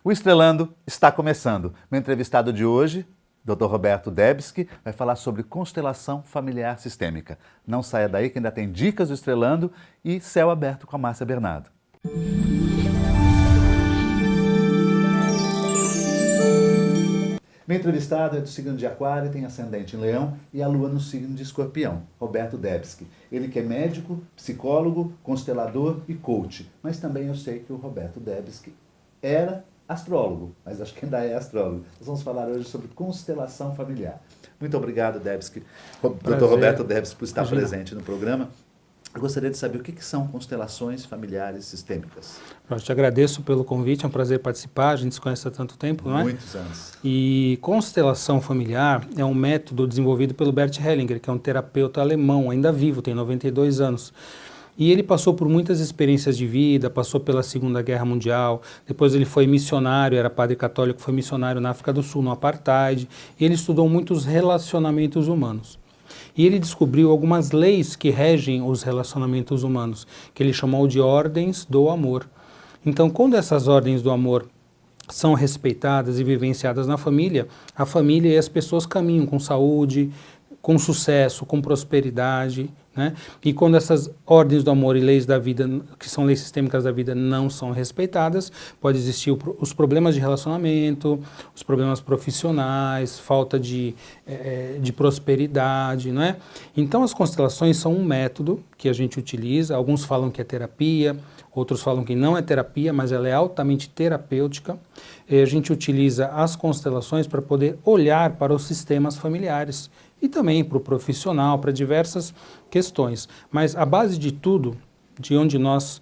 O Estrelando está começando. Meu entrevistado de hoje, Dr. Roberto Debski, vai falar sobre constelação familiar sistêmica. Não saia daí que ainda tem dicas do Estrelando e Céu Aberto com a Márcia Bernardo. Meu entrevistado é do signo de Aquário, tem ascendente em Leão e a lua no signo de Escorpião, Roberto Debski. Ele que é médico, psicólogo, constelador e coach. Mas também eu sei que o Roberto Debski era astrólogo, mas acho que ainda é astrólogo. Nós vamos falar hoje sobre constelação familiar. Muito obrigado, Debski, Dr. Roberto Debski, por estar presente no programa. Eu gostaria de saber o que são constelações familiares sistêmicas. Eu te agradeço pelo convite, é um prazer participar, a gente se conhece há tanto tempo, não é? Muitos anos. E constelação familiar é um método desenvolvido pelo Bert Hellinger, que é um terapeuta alemão, ainda vivo, tem 92 anos. E ele passou por muitas experiências de vida, passou pela Segunda Guerra Mundial, depois ele foi missionário, era padre católico, foi missionário na África do Sul, no Apartheid, e ele estudou muitos relacionamentos humanos. E ele descobriu algumas leis que regem os relacionamentos humanos, que ele chamou de ordens do amor. Então, quando essas ordens do amor são respeitadas e vivenciadas na família, a família e as pessoas caminham com saúde, com sucesso, com prosperidade, né? E quando essas ordens do amor e leis da vida, que são leis sistêmicas da vida, não são respeitadas, pode existir os problemas de relacionamento, os problemas profissionais, falta de prosperidade, não é? Então as constelações são um método que a gente utiliza, alguns falam que é terapia, outros falam que não é terapia, mas ela é altamente terapêutica. E a gente utiliza as constelações para poder olhar para os sistemas familiares e também para o profissional, para diversas questões. Mas a base de tudo, de onde nós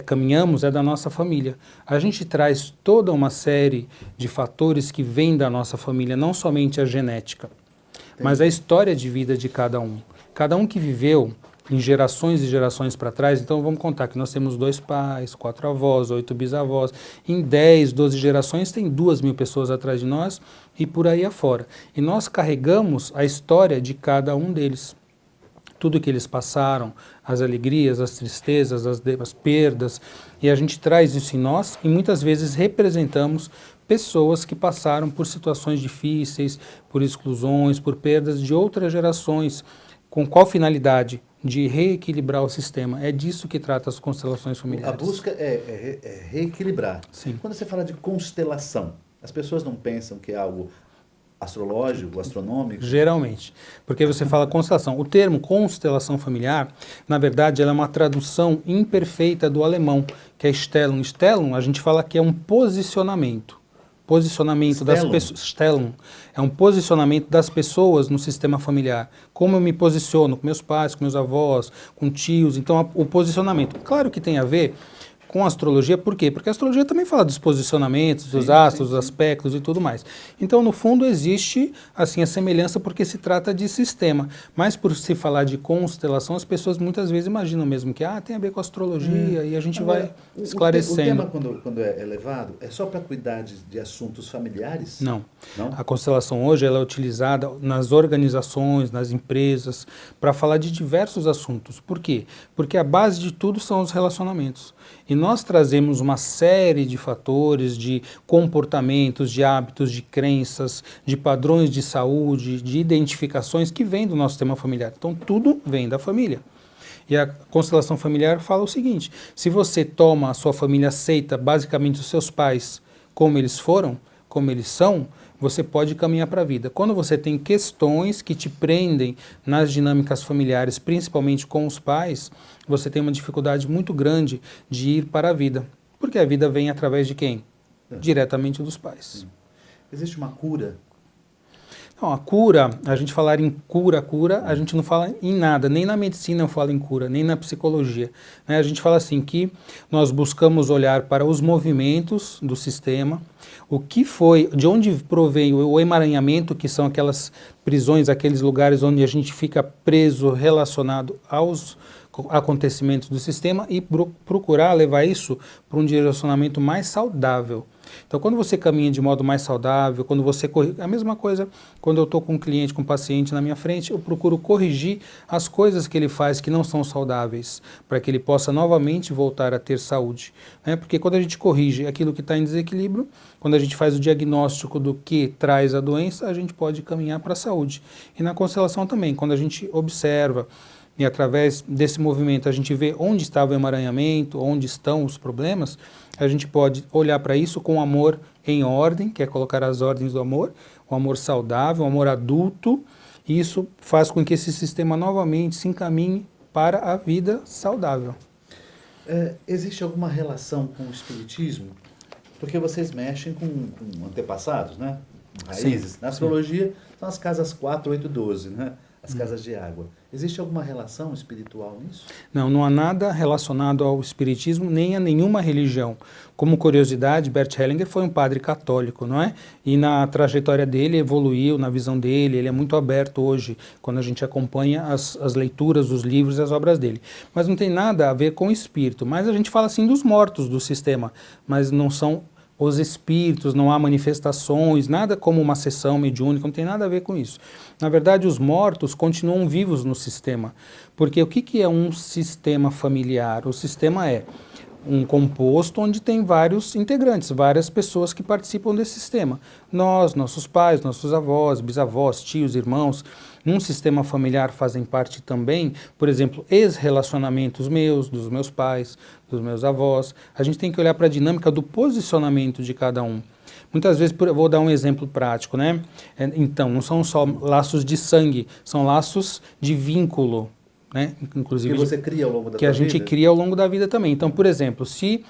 caminhamos, é da nossa família. A gente traz toda uma série de fatores que vêm da nossa família, não somente a genética, mas a história de vida de cada um. Cada um que viveu em gerações e gerações para trás, então vamos contar que nós temos 2 pais, 4 avós, 8 bisavós, em 10, 12 gerações tem 2.000 pessoas atrás de nós e por aí afora. E nós carregamos a história de cada um deles. Tudo que eles passaram, as alegrias, as tristezas, as perdas, e a gente traz isso em nós e muitas vezes representamos pessoas que passaram por situações difíceis, por exclusões, por perdas de outras gerações. Com qual finalidade? De reequilibrar o sistema. É disso que trata as constelações familiares. A busca é reequilibrar. Sim. Quando você fala de constelação, as pessoas não pensam que é algo astrológico, astronômico? Geralmente. Porque você fala constelação. O termo constelação familiar, na verdade, ela é uma tradução imperfeita do alemão, que é Stellung. Stellung, a gente fala que é um posicionamento. Posicionamento das pessoas. Stellung é um posicionamento das pessoas no sistema familiar. Como eu me posiciono com meus pais, com meus avós, com tios. Então, o posicionamento. Claro que tem a ver com a astrologia, por quê? Porque a astrologia também fala dos posicionamentos, dos astros, dos aspectos e tudo mais. Então, no fundo, existe assim a semelhança porque se trata de sistema. Mas por se falar de constelação, as pessoas muitas vezes imaginam mesmo que tem a ver com a astrologia e a gente vai esclarecendo. O tema, quando é elevado, é só para cuidar de assuntos familiares? Não. Não? A constelação hoje ela é utilizada nas organizações, nas empresas, para falar de diversos assuntos. Por quê? Porque a base de tudo são os relacionamentos. E nós trazemos uma série de fatores, de comportamentos, de hábitos, de crenças, de padrões de saúde, de identificações que vêm do nosso tema familiar. Então, tudo vem da família. E a constelação familiar fala o seguinte: se você toma a sua família, aceita basicamente os seus pais como eles foram, como eles são, você pode caminhar para a vida. Quando você tem questões que te prendem nas dinâmicas familiares, principalmente com os pais, você tem uma dificuldade muito grande de ir para a vida. Porque a vida vem através de quem? Diretamente dos pais. Existe uma cura? Não, a cura, a gente falar em cura, a gente não fala em nada, nem na medicina eu falo em cura, nem na psicologia. Né? A gente fala assim que nós buscamos olhar para os movimentos do sistema, o que foi, de onde provém o emaranhamento, que são aquelas prisões, aqueles lugares onde a gente fica preso, relacionado aos acontecimentos do sistema e procurar levar isso para um direcionamento mais saudável. Então, quando você caminha de modo mais saudável, quando você corrige, a mesma coisa quando eu estou com um cliente, com um paciente na minha frente, eu procuro corrigir as coisas que ele faz que não são saudáveis, para que ele possa novamente voltar a ter saúde, né? Porque quando a gente corrige aquilo que está em desequilíbrio, quando a gente faz o diagnóstico do que traz a doença, a gente pode caminhar para a saúde. E na constelação também, quando a gente observa e através desse movimento a gente vê onde estava o emaranhamento, onde estão os problemas, a gente pode olhar para isso com amor em ordem, que é colocar as ordens do amor, o amor saudável, o amor adulto, e isso faz com que esse sistema novamente se encaminhe para a vida saudável. Existe alguma relação com o espiritismo? Porque vocês mexem com antepassados, né? Raízes. Sim, na astrologia são as casas 4, 8, 12, né? As casas de água. Existe alguma relação espiritual nisso? Não, não há nada relacionado ao espiritismo nem a nenhuma religião. Como curiosidade, Bert Hellinger foi um padre católico, não é? E na trajetória dele evoluiu, na visão dele, ele é muito aberto hoje, quando a gente acompanha as leituras, os livros e as obras dele. Mas não tem nada a ver com o espírito, mas a gente fala assim dos mortos do sistema, mas não são os espíritos, não há manifestações, nada como uma sessão mediúnica, não tem nada a ver com isso. Na verdade, os mortos continuam vivos no sistema, porque o que é um sistema familiar? O sistema é um composto onde tem vários integrantes, várias pessoas que participam desse sistema. Nós, nossos pais, nossos avós, bisavós, tios, irmãos. Num sistema familiar fazem parte também, por exemplo, ex-relacionamentos meus, dos meus pais, dos meus avós. A gente tem que olhar para a dinâmica do posicionamento de cada um. Muitas vezes, eu vou dar um exemplo prático, né? Então, não são só laços de sangue, são laços de vínculo, né? Inclusive, que você cria ao longo da vida. Que a gente cria ao longo da vida também. Então, por exemplo, se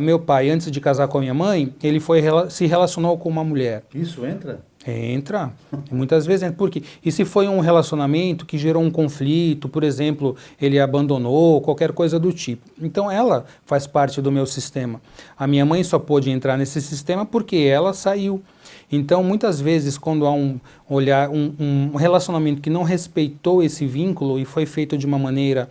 meu pai, antes de casar com a minha mãe, ele se relacionou com uma mulher. Isso entra? Entra, muitas vezes entra. Por quê? E se foi um relacionamento que gerou um conflito, por exemplo, ele abandonou, qualquer coisa do tipo. Então ela faz parte do meu sistema. A minha mãe só pôde entrar nesse sistema porque ela saiu. Então muitas vezes quando há um relacionamento que não respeitou esse vínculo e foi feito de uma maneira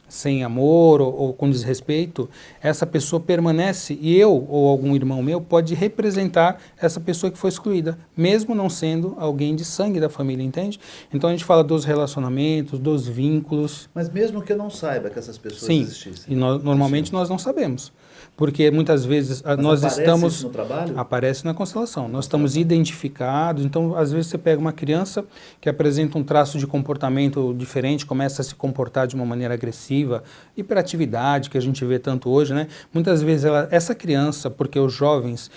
sem amor ou com desrespeito, essa pessoa permanece e eu ou algum irmão meu pode representar essa pessoa que foi excluída, mesmo não sendo alguém de sangue da família, entende? Então a gente fala dos relacionamentos, dos vínculos. Mas mesmo que eu não saiba que essas pessoas Sim, existissem. E normalmente nós não sabemos. Porque muitas vezes Mas nós estamos... Isso no trabalho? Aparece na constelação. Nós estamos identificados, então às vezes você pega uma criança que apresenta um traço de comportamento diferente, começa a se comportar de uma maneira agressiva, hiperatividade, que a gente vê tanto hoje, né? Muitas vezes essa criança, porque os jovens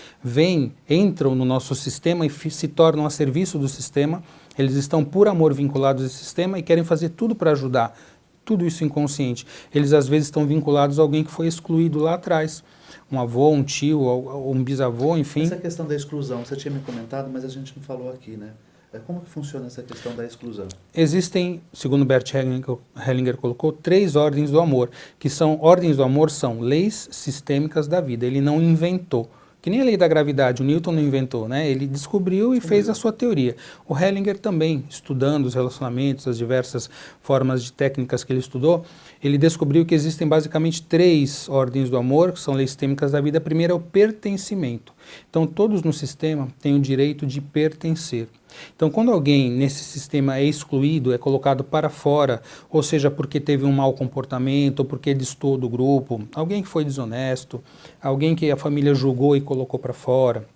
entram no nosso sistema e se tornam a serviço do sistema, eles estão por amor vinculados a esse sistema e querem fazer tudo para ajudar. Tudo isso inconsciente. Eles às vezes estão vinculados a alguém que foi excluído lá atrás. Um avô, um tio, um bisavô, enfim. Essa questão da exclusão, você tinha me comentado, mas a gente não falou aqui, né? Como que funciona essa questão da exclusão? Existem, segundo Bert Hellinger colocou, 3 ordens do amor, que são, ordens do amor são leis sistêmicas da vida. Ele não inventou. Que nem a lei da gravidade, o Newton não inventou, né? Ele descobriu e fez a sua teoria. O Hellinger também, estudando os relacionamentos, as diversas formas de técnicas que ele estudou, ele descobriu que existem basicamente 3 ordens do amor, que são leis sistêmicas da vida. A primeira é o pertencimento. Então, todos no sistema têm o direito de pertencer. Então, quando alguém nesse sistema é excluído, é colocado para fora, ou seja, porque teve um mau comportamento, ou porque destoou do grupo, alguém que foi desonesto, alguém que a família julgou e colocou para fora,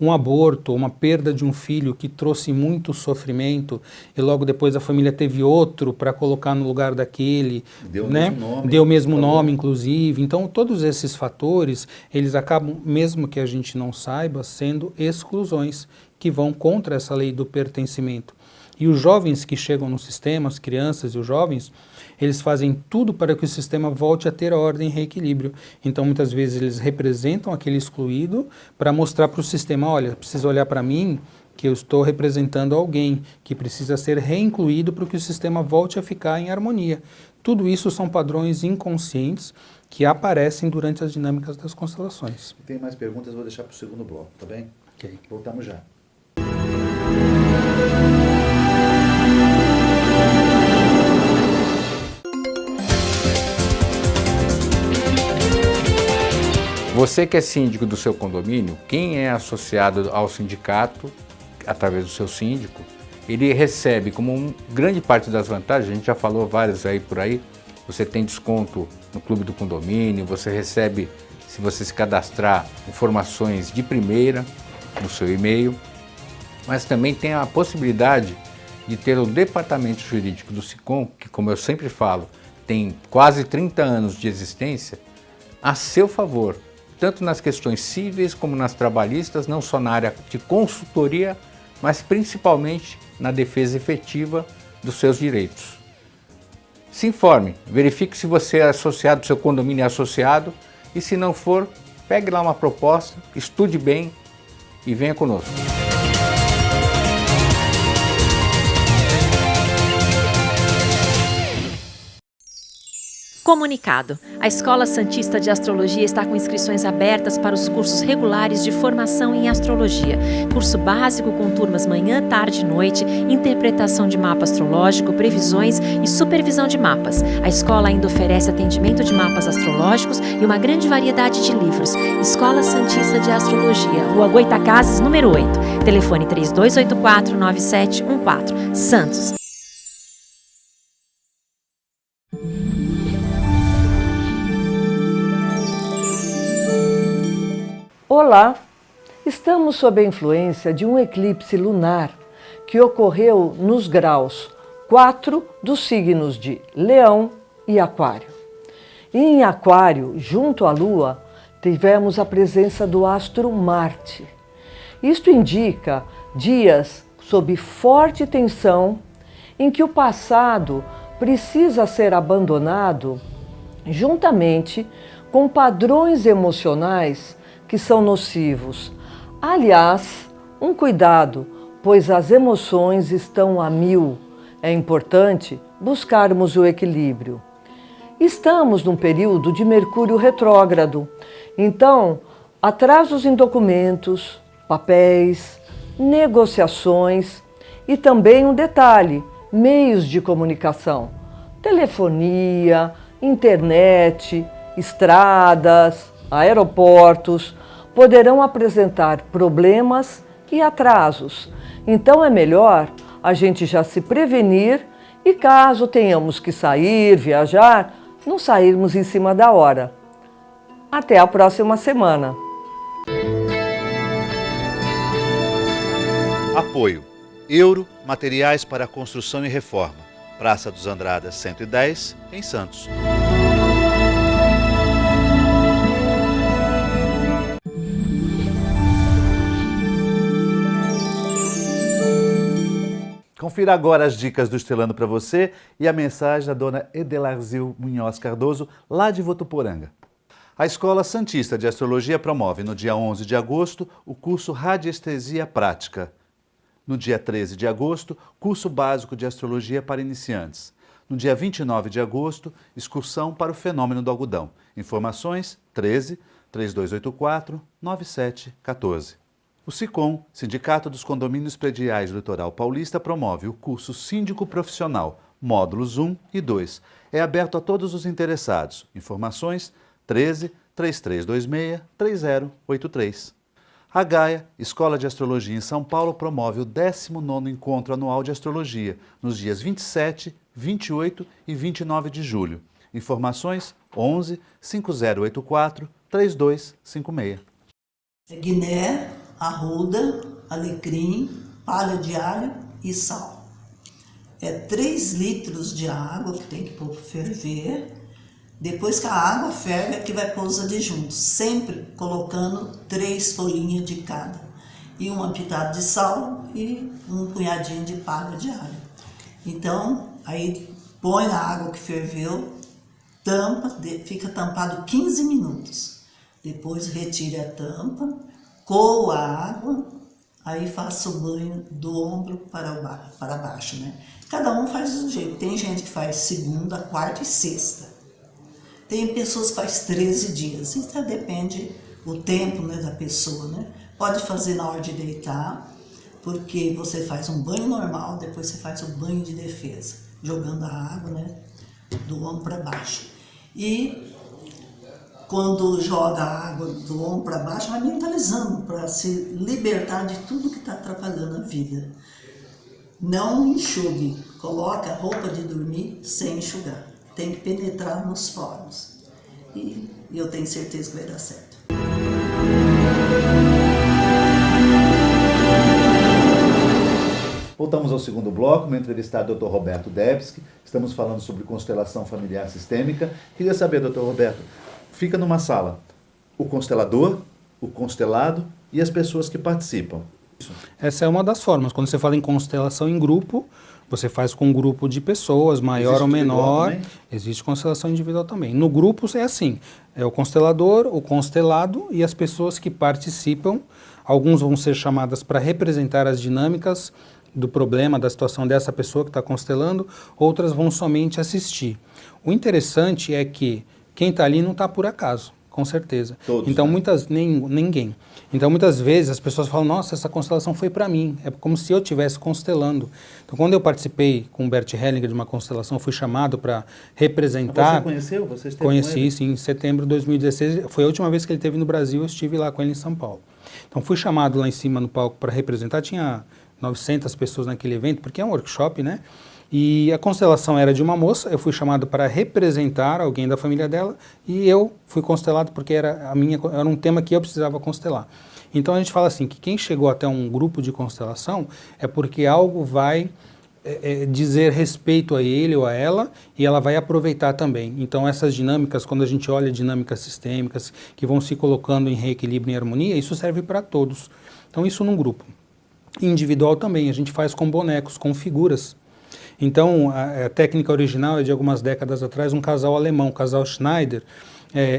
um aborto, uma perda de um filho que trouxe muito sofrimento e logo depois a família teve outro para colocar no lugar daquele, deu né? o mesmo nome, deu o mesmo nome, inclusive. Então, todos esses fatores, eles acabam, mesmo que a gente não saiba, sendo exclusões que vão contra essa lei do pertencimento. E os jovens que chegam no sistema, as crianças e os jovens, eles fazem tudo para que o sistema volte a ter a ordem e reequilíbrio. Então, muitas vezes, eles representam aquele excluído para mostrar para o sistema, olha, precisa olhar para mim, que eu estou representando alguém que precisa ser reincluído para que o sistema volte a ficar em harmonia. Tudo isso são padrões inconscientes que aparecem durante as dinâmicas das constelações. Tem mais perguntas, vou deixar para o segundo bloco, tá bem? Ok. Voltamos já. Você que é síndico do seu condomínio, quem é associado ao sindicato, através do seu síndico, ele recebe como grande parte das vantagens, a gente já falou várias aí por aí, você tem desconto no clube do condomínio, você recebe, se você se cadastrar, informações de primeira no seu e-mail, mas também tem a possibilidade de ter o departamento jurídico do SICOM, que, como eu sempre falo, tem quase 30 anos de existência, a seu favor, tanto nas questões cíveis como nas trabalhistas, não só na área de consultoria, mas principalmente na defesa efetiva dos seus direitos. Se informe, verifique se você é associado, seu condomínio é associado, e se não for, pegue lá uma proposta, estude bem e venha conosco. Comunicado. A Escola Santista de Astrologia está com inscrições abertas para os cursos regulares de formação em astrologia. Curso básico com turmas manhã, tarde e noite, interpretação de mapa astrológico, previsões e supervisão de mapas. A escola ainda oferece atendimento de mapas astrológicos e uma grande variedade de livros. Escola Santista de Astrologia, Rua Goitacazes, número 8. Telefone 3284-9714. Santos. Olá! Estamos sob a influência de um eclipse lunar que ocorreu nos graus 4 dos signos de Leão e Aquário. E em Aquário, junto à Lua, tivemos a presença do astro Marte. Isto indica dias sob forte tensão em que o passado precisa ser abandonado juntamente com padrões emocionais que são nocivos. Aliás, um cuidado, pois as emoções estão a mil. É importante buscarmos o equilíbrio. Estamos num período de Mercúrio retrógrado, então atrasos em documentos, papéis, negociações e também um detalhe, meios de comunicação, telefonia, internet, estradas, aeroportos, poderão apresentar problemas e atrasos. Então é melhor a gente já se prevenir e caso tenhamos que sair, viajar, não sairmos em cima da hora. Até a próxima semana. Apoio. Euro, materiais para construção e reforma. Praça dos Andradas 110, em Santos. Confira agora as dicas do Estrelando para você e a mensagem da dona Edelarzil Munhoz Cardoso, lá de Votuporanga. A Escola Santista de Astrologia promove no dia 11 de agosto o curso Radiestesia Prática. No dia 13 de agosto, curso básico de Astrologia para iniciantes. No dia 29 de agosto, excursão para o fenômeno do algodão. Informações 13 3284 9714. O SICOM, Sindicato dos Condomínios Prediais do Litoral Paulista, promove o curso Síndico Profissional, módulos 1 e 2. É aberto a todos os interessados. Informações 13 3326 3083. A Gaia, Escola de Astrologia em São Paulo, promove o 19º Encontro Anual de Astrologia, nos dias 27, 28 e 29 de julho. Informações 11 5084 3256. Guiné, arruda, alecrim, palha de alho e sal. É 3 litros de água que tem que pôr para ferver. Depois que a água ferve, é que vai pôr os adjuntos, sempre colocando 3 folhinhas de cada. E uma pitada de sal e um punhadinho de palha de alho. Então, aí põe na água que ferveu, tampa, fica tampado 15 minutos. Depois retire a tampa, coa a água, aí faça o banho do ombro para baixo, né? Cada um faz de um jeito. Tem gente que faz segunda, quarta e sexta. Tem pessoas que faz 13 dias. Isso depende do tempo, né, da pessoa, né? Pode fazer na hora de deitar, porque você faz um banho normal, depois você faz o banho de defesa, jogando a água, né, do ombro para baixo. E quando joga a água do ombro para baixo, vai mentalizando para se libertar de tudo que está atrapalhando a vida. Não enxugue, coloque a roupa de dormir sem enxugar. Tem que penetrar nos poros. E eu tenho certeza que vai dar certo. Voltamos ao segundo bloco, meu entrevistado é o Dr. Roberto Debski. Estamos falando sobre constelação familiar sistêmica. Queria saber, Dr. Roberto, fica numa sala o constelador, o constelado e as pessoas que participam. Essa é uma das formas. Quando você fala em constelação em grupo, você faz com um grupo de pessoas, maior Existe ou menor. também? Existe constelação individual também. No grupo é assim, é o constelador, o constelado e as pessoas que participam. Alguns vão ser chamadas para representar as dinâmicas do problema, da situação dessa pessoa que está constelando, outras vão somente assistir. O interessante é que quem está ali não está por acaso, com certeza. Todos, então, né? ninguém. Então, muitas vezes as pessoas falam, nossa, essa constelação foi para mim. É como se eu estivesse constelando. Então, quando eu participei com o Bert Hellinger de uma constelação, fui chamado para representar... Você conheceu? Você esteve Conheci, com ele? sim, em setembro de 2016. Foi a última vez que ele esteve no Brasil, eu estive lá com ele em São Paulo. Então, fui chamado lá em cima no palco para representar. Tinha 900 pessoas naquele evento, porque é um workshop, né? E a constelação era de uma moça, eu fui chamado para representar alguém da família dela e eu fui constelado porque era um tema que eu precisava constelar. Então a gente fala assim, que quem chegou até um grupo de constelação é porque algo vai dizer respeito a ele ou a ela e ela vai aproveitar também. Então essas dinâmicas, quando a gente olha dinâmicas sistêmicas que vão se colocando em reequilíbrio e harmonia, isso serve para todos. Então isso num grupo. Individual também, a gente faz com bonecos, com figuras. Então, a técnica original é de algumas décadas atrás, um casal alemão, o casal Schneider,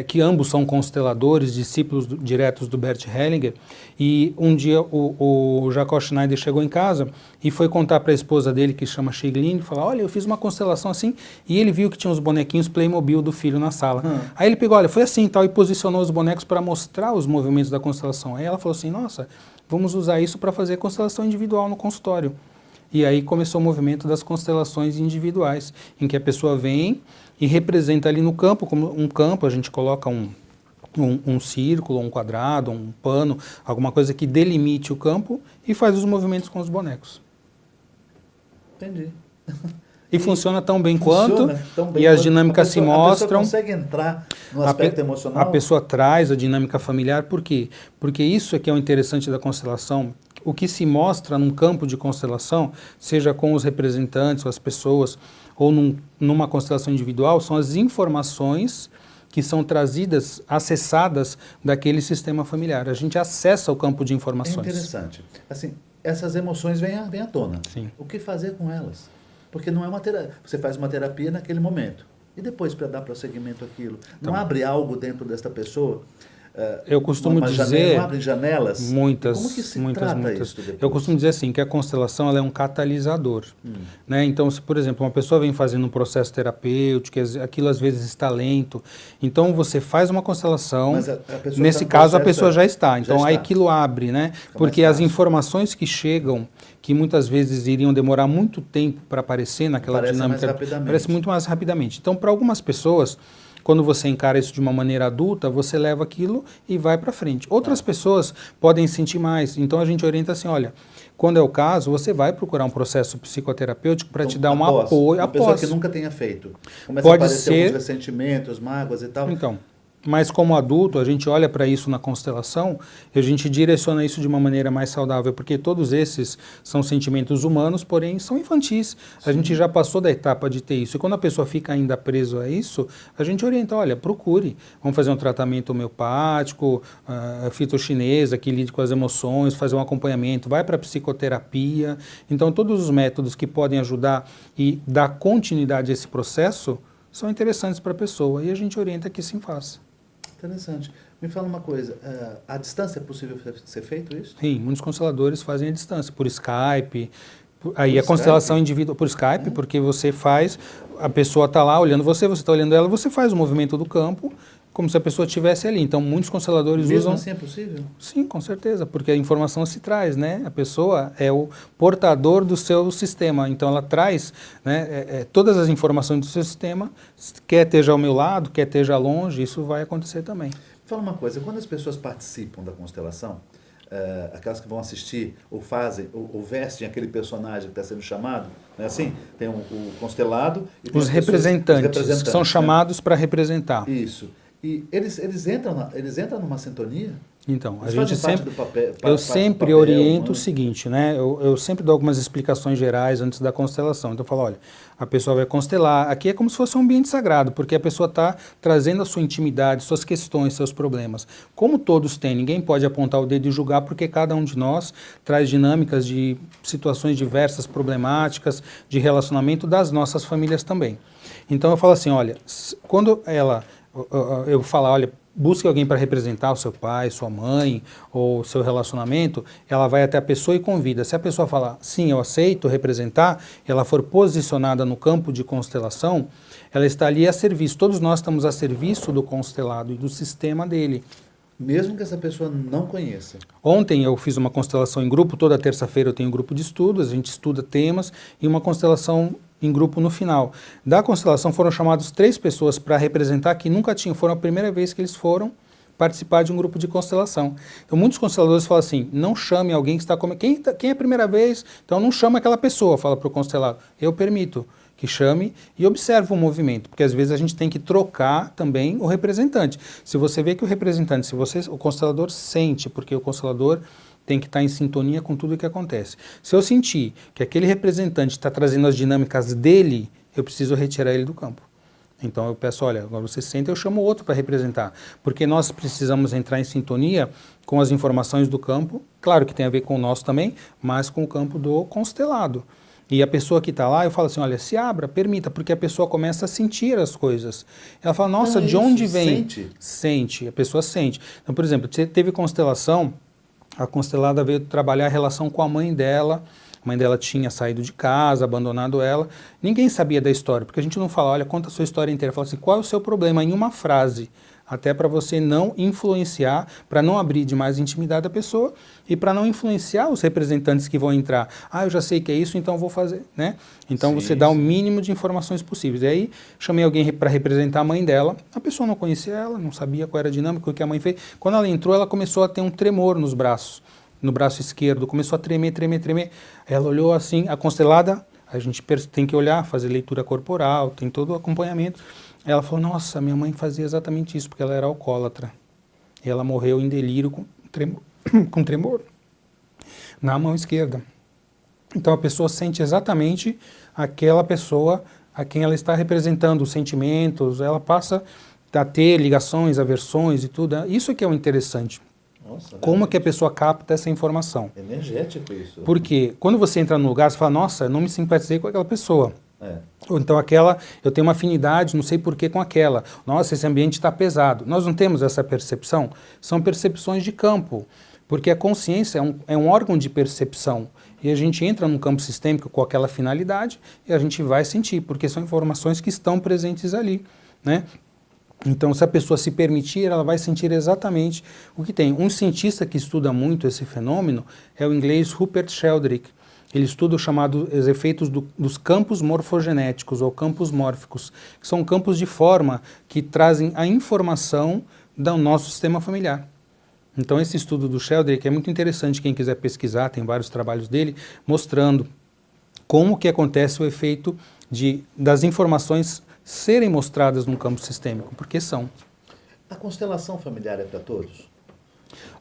que ambos são consteladores, discípulos diretos do Bert Hellinger, e um dia o Jacob Schneider chegou em casa e foi contar para a esposa dele, que chama Shigline, e falou, olha, eu fiz uma constelação assim, e ele viu que tinha os bonequinhos Playmobil do filho na sala. Aí ele pegou, olha, foi assim e tal, e posicionou os bonecos para mostrar os movimentos da constelação. Aí ela falou assim, nossa, vamos usar isso para fazer constelação individual no consultório. E aí começou o movimento das constelações individuais, em que a pessoa vem e representa ali no campo, como um campo, a gente coloca um círculo, um quadrado, um pano, alguma coisa que delimite o campo e faz os movimentos com os bonecos. Entendi. E funciona tão bem quanto, tão bem e as quanto dinâmicas se mostram. A pessoa consegue entrar no aspecto emocional? A pessoa traz a dinâmica familiar, por quê? Porque isso é que é o interessante da constelação. O que se mostra num campo de constelação, seja com os representantes, com as pessoas, ou numa constelação individual, são as informações que são trazidas, acessadas daquele sistema familiar. A gente acessa o campo de informações. É interessante. Assim, essas emoções vêm à tona. Sim. O que fazer com elas? Porque não é uma terapia. Você faz uma terapia naquele momento. E depois, para dar prosseguimento àquilo? Não Então, abre algo dentro desta pessoa? Eu costumo dizer... Não abre janelas? Muitas, Como que se muitas. isso depois? Eu costumo dizer assim, que a constelação ela é um catalisador. Né? Então, se, por exemplo, uma pessoa vem fazendo um processo terapêutico, aquilo às vezes está lento, então você faz uma constelação, Mas a pessoa nesse tá no caso a processo, pessoa já está, então já aí está. aquilo abre, né? Fica Porque mais as fácil. informações que chegam, que muitas vezes iriam demorar muito tempo para aparecer naquela Aparece mais dinâmica, rapidamente. aparece muito mais rapidamente. Então, para algumas pessoas, quando você encara isso de uma maneira adulta, você leva aquilo e vai para frente. Outras pessoas podem sentir mais, então a gente orienta assim, olha, quando é o caso, você vai procurar um processo psicoterapêutico para te dar um apoio. Uma pessoa que nunca tenha feito. Começa Pode a aparecer ser- alguns ressentimentos, mágoas e tal. Então, mas como adulto, a gente olha para isso na constelação e a gente direciona isso de uma maneira mais saudável, porque todos esses são sentimentos humanos, porém são infantis. A gente já passou da etapa de ter isso. E quando a pessoa fica ainda preso a isso, a gente orienta, olha, procure. Vamos fazer um tratamento homeopático, fitochinesa, que lide com as emoções, fazer um acompanhamento, vai para a psicoterapia. Então, todos os métodos que podem ajudar e dar continuidade a esse processo são interessantes para a pessoa e a gente orienta que sim faça. Interessante. Me fala uma coisa, à distância é possível ser feito isso? Sim, muitos consteladores fazem à distância, por Skype, aí Por a constelação Skype? individual por Skype, porque você faz, a pessoa está lá olhando você está olhando ela, você faz o movimento do campo como se a pessoa estivesse ali. Então, muitos consteladores Mesmo usam... assim é possível? Sim, com certeza, porque a informação se traz, né? A pessoa é o portador do seu sistema, então ela traz, né, todas as informações do seu sistema, quer esteja ao meu lado, quer esteja longe, isso vai acontecer também. Fala uma coisa, quando as pessoas participam da constelação, aquelas que vão assistir, ou fazem, ou vestem aquele personagem que está sendo chamado, não é assim? Tem o constelado e tem Os as pessoas- representantes, que são né? chamados para representar. Isso. E eles entram numa sintonia? Então, a Eles gente fazem parte sempre, do papel, eu sempre oriento o humano? seguinte, né? Eu sempre dou algumas explicações gerais antes da constelação. Então eu falo, olha, a pessoa vai constelar, aqui é como se fosse um ambiente sagrado, porque a pessoa está trazendo a sua intimidade, suas questões, seus problemas. Como todos têm, ninguém pode apontar o dedo e julgar, porque cada um de nós traz dinâmicas de situações diversas, problemáticas, de relacionamento das nossas famílias também. Então eu falo assim, olha, quando eu falo, olha, busque alguém para representar o seu pai, sua mãe, ou seu relacionamento, ela vai até a pessoa e convida. Se a pessoa falar, sim, eu aceito representar, ela for posicionada no campo de constelação, ela está ali a serviço. Todos nós estamos a serviço do constelado e do sistema dele. Mesmo que essa pessoa não conheça. Ontem eu fiz uma constelação em grupo, toda terça-feira eu tenho um grupo de estudos, a gente estuda temas e uma constelação em grupo no final. Da constelação foram chamadas 3 pessoas para representar que nunca tinham, foram a primeira vez que eles foram participar de um grupo de constelação. Então muitos consteladores falam assim, não chame alguém que está como quem é a primeira vez, então não chama aquela pessoa, fala para o constelado. Eu permito que chame e observe o movimento, porque às vezes a gente tem que trocar também o representante. Se você vê que o representante, o constelador sente, porque o constelador tem que estar em sintonia com tudo o que acontece. Se eu sentir que aquele representante está trazendo as dinâmicas dele, eu preciso retirar ele do campo. Então eu peço, olha, agora você senta, eu chamo outro para representar, porque nós precisamos entrar em sintonia com as informações do campo, claro que tem a ver com o nosso também, mas com o campo do constelado. E a pessoa que está lá, eu falo assim, olha, se abra, permita, porque a pessoa começa a sentir as coisas. Ela fala, nossa, Então é de onde isso, vem? sente? Sente, a pessoa sente. Então, por exemplo, teve constelação, a constelada veio trabalhar a relação com a mãe dela. A mãe dela tinha saído de casa, abandonado ela. Ninguém sabia da história, porque a gente não fala, olha, conta a sua história inteira. Fala assim, qual é o seu problema? Em uma frase. Até para você não influenciar, para não abrir demais intimidade da pessoa e para não influenciar os representantes que vão entrar. Ah, eu já sei que é isso, então eu vou fazer, né? Então Sim, você dá o sim. mínimo de informações possíveis. E aí chamei alguém para representar a mãe dela. A pessoa não conhecia ela, não sabia qual era a dinâmica, o que a mãe fez. Quando ela entrou, ela começou a ter um tremor nos braços, no braço esquerdo, começou a tremer, tremer, tremer. Ela olhou assim, a constelada, a gente tem que olhar, fazer leitura corporal, tem todo o acompanhamento. Ela falou, nossa, minha mãe fazia exatamente isso, porque ela era alcoólatra. E ela morreu em delírio com tremor, com tremor na mão esquerda. Então a pessoa sente exatamente aquela pessoa a quem ela está representando, os sentimentos, ela passa a ter ligações, aversões e tudo. Isso é que é o interessante. Nossa, Como que a pessoa capta essa informação? energético isso. Porque quando você entra no lugar, você fala, nossa, eu não me simpatizei com aquela pessoa. É. Ou então aquela, eu tenho uma afinidade, não sei porquê com aquela. Nossa, esse ambiente está pesado. Nós não temos essa percepção? São percepções de campo, porque a consciência é um órgão de percepção. E a gente entra num campo sistêmico com aquela finalidade e a gente vai sentir, porque são informações que estão presentes ali, né? Então, se a pessoa se permitir, ela vai sentir exatamente o que tem. Um cientista que estuda muito esse fenômeno é o inglês Rupert Sheldrake. Ele estuda os efeitos dos campos morfogenéticos ou campos mórficos, que são campos de forma que trazem a informação do nosso sistema familiar. Então esse estudo do Sheldrake é muito interessante, quem quiser pesquisar, tem vários trabalhos dele, mostrando como que acontece o efeito das informações serem mostradas num campo sistêmico, porque são. A constelação familiar é para todos?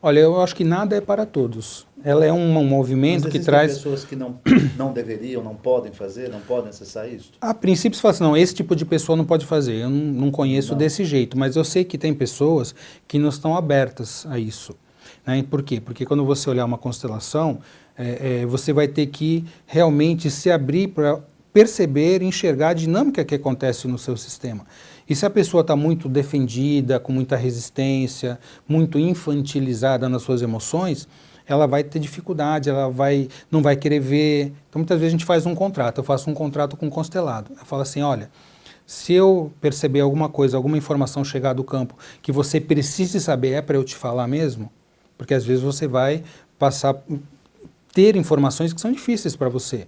Olha, eu acho que nada é para todos. Ela é um movimento Mas que existem traz... pessoas que não deveriam, não podem fazer, não podem acessar isso? A princípio, você fala assim, não, esse tipo de pessoa não pode fazer. Eu não conheço desse jeito, mas eu sei que tem pessoas que não estão abertas a isso. Né? Por quê? Porque quando você olhar uma constelação, você vai ter que realmente se abrir para perceber, enxergar a dinâmica que acontece no seu sistema. E se a pessoa está muito defendida, com muita resistência, muito infantilizada nas suas emoções, ela vai ter dificuldade, não vai querer ver. Então, muitas vezes a gente faz um contrato, eu faço um contrato com um constelado. Eu falo assim, olha, Se eu perceber alguma coisa, alguma informação chegar do campo que você precise saber, é para eu te falar mesmo? Porque às vezes você vai ter informações que são difíceis para você.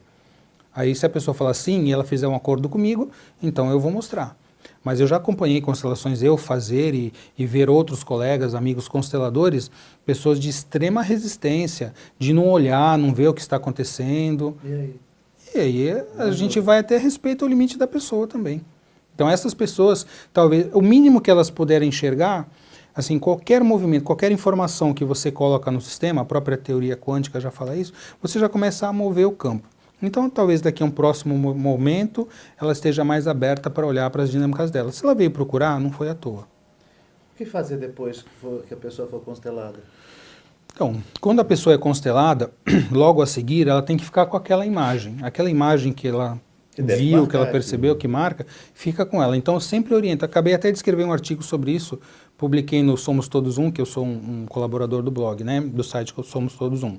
Aí se a pessoa falar sim e ela fizer um acordo comigo, então eu vou mostrar. Mas eu já acompanhei constelações, eu fazer e ver outros colegas, amigos consteladores, pessoas de extrema resistência, de não olhar, não ver o que está acontecendo. E aí a gente vai até respeito ao limite da pessoa também. Então essas pessoas, talvez, o mínimo que elas puderem enxergar, assim, qualquer movimento, qualquer informação que você coloca no sistema, a própria teoria quântica já fala isso, você já começa a mover o campo. Então, talvez daqui a um próximo momento, ela esteja mais aberta para olhar para as dinâmicas dela. Se ela veio procurar, não foi à toa. O que fazer depois que a pessoa for constelada? Então, quando a pessoa é constelada, logo a seguir, ela tem que ficar com aquela imagem que ela viu, que ela percebeu, que marca, fica com ela. Então, eu sempre oriento. Acabei até de escrever um artigo sobre isso, publiquei no Somos Todos Um, que eu sou um colaborador do blog, né, do site Somos Todos Um.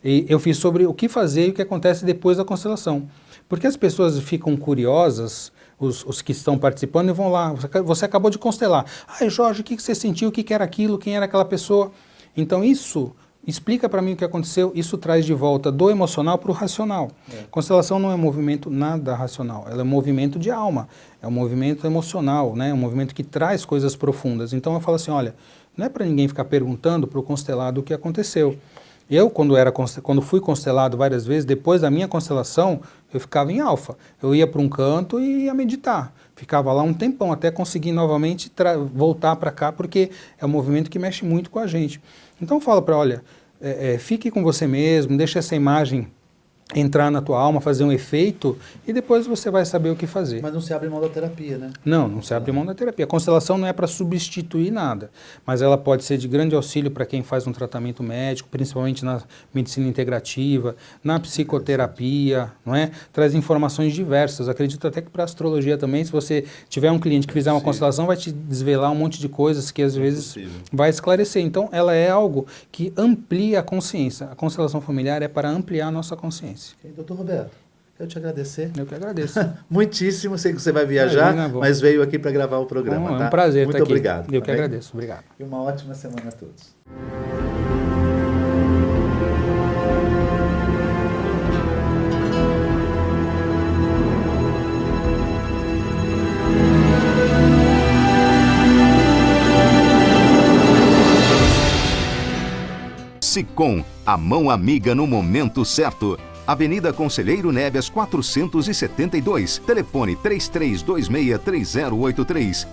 E eu fiz sobre o que fazer e o que acontece depois da constelação. Porque as pessoas ficam curiosas, os que estão participando, e vão lá, você acabou de constelar. Ai, Jorge, o que você sentiu, o que era aquilo, quem era aquela pessoa? Então isso, explica para mim o que aconteceu, isso traz de volta do emocional para o racional. Constelação não é um movimento nada racional, ela é um movimento de alma, é um movimento emocional, né? Um movimento que traz coisas profundas. Então eu falo assim, olha, não é para ninguém ficar perguntando para o constelado o que aconteceu. Eu, quando fui constelado várias vezes, depois da minha constelação, eu ficava em alfa. Eu ia para um canto e ia meditar. Ficava lá um tempão, até conseguir novamente voltar para cá, porque é um movimento que mexe muito com a gente. Então eu falo para, olha, fique com você mesmo, deixa essa imagem entrar na tua alma, fazer um efeito, e depois você vai saber o que fazer. Mas não se abre mão da terapia, né? Não se abre mão da terapia. A constelação não é para substituir nada, mas ela pode ser de grande auxílio para quem faz um tratamento médico, principalmente na medicina integrativa, na psicoterapia, não é? Traz informações diversas. Acredito até que para a astrologia também, se você tiver um cliente que fizer uma constelação, vai te desvelar um monte de coisas que às vezes vai esclarecer. Então, ela é algo que amplia a consciência. A constelação familiar é para ampliar a nossa consciência. Doutor Roberto, quero te agradecer. Eu que agradeço. Muitíssimo, sei que você vai viajar, mas veio aqui para gravar o programa. É um prazer estar aqui. Muito obrigado. Eu que agradeço. Obrigado. E uma ótima semana a todos. Sicom, a mão amiga no momento certo. Avenida Conselheiro Neves 472, telefone 33263083.